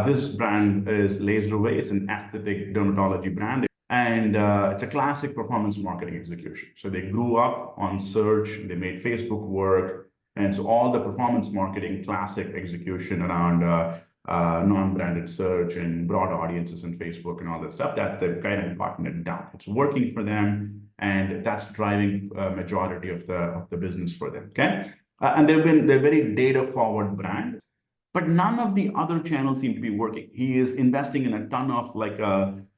This brand is LaserAway. It's an aesthetic dermatology brand. And it's a classic performance marketing execution. So they grew up on search, they made Facebook work. And so all the performance marketing classic execution around non-branded search and broad audiences in Facebook and all that stuff, that they've kind of gotten it down. It's working for them, and that's driving a majority of the business for them, okay? And they're very data-forward brand, but none of the other channels seem to be working. He is investing in a ton of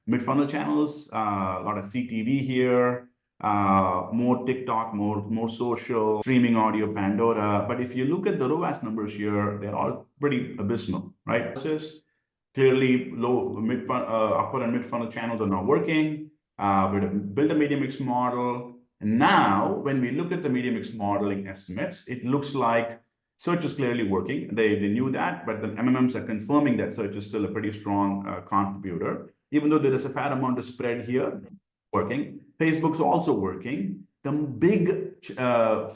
mid-funnel channels, a lot of CTV here, more TikTok, more social, streaming audio, Pandora. But if you look at the ROAS numbers here, they're all pretty abysmal, right? Clearly, upper and mid-funnel channels are not working. We built a media mix model. And now, when we look at the media mix modeling estimates, it looks like search is clearly working. They knew that, but the MMMs are confirming that search is still a pretty strong contributor, even though there is a fair amount of spread here working. Facebook's also working. The big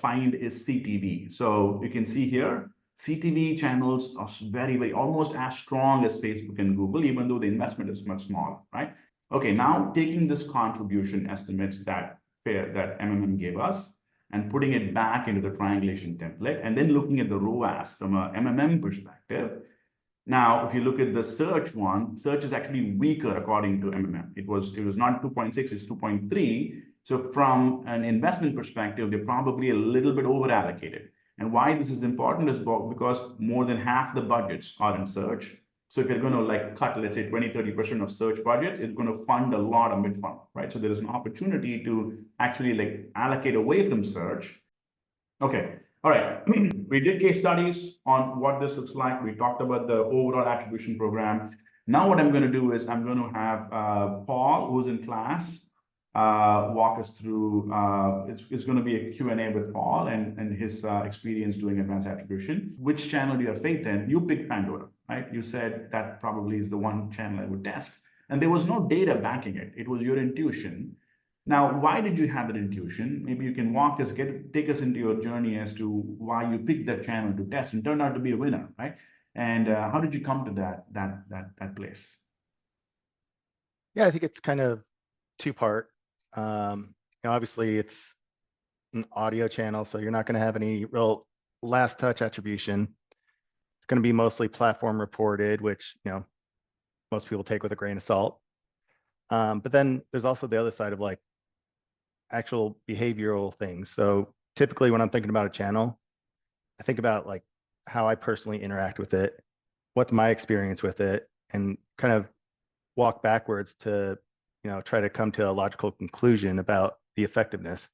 find is CTV. So you can see here, CTV channels are very, almost as strong as Facebook and Google, even though the investment is much smaller, right? Okay, now taking this contribution estimates that MMM gave us and putting it back into the triangulation template, and then looking at the ROAS from a MMM perspective. Now, if you look at the search one, search is actually weaker according to MMM. It was not 2.6, it's 2.3. So from an investment perspective, they're probably a little bit over allocated. And why this is important is because more than half the budgets are in search. So if you're going to cut, let's say 20-30% of search budgets, it's going to fund a lot of mid-funnel, right? So there is an opportunity to actually allocate away from search. Okay, all right. We did case studies on what this looks like. We talked about the overall attribution program. Now what I'm going to do is I'm going to have Paul, who's in class, walk us through, it's going to be a Q&A with Paul and his experience doing advanced attribution. Which channel do you have faith in? You picked Pandora, right? You said that probably is the one channel I would test. And there was no data backing it. It was your intuition. Now, why did you have that intuition? Maybe you can take us into your journey as to why you picked that channel to test and turned out to be a winner, right? And how did you come to that place? Yeah, I think it's kind of two-part. Obviously it's an audio channel, so you're not going to have any real last touch attribution. It's going to be mostly platform reported, which most people take with a grain of salt. But then there's also the other side of actual behavioral things. So typically when I'm thinking about a channel, I think about how I personally interact with it, what's my experience with it, and kind of walk backwards to try to come to a logical conclusion about the effectiveness.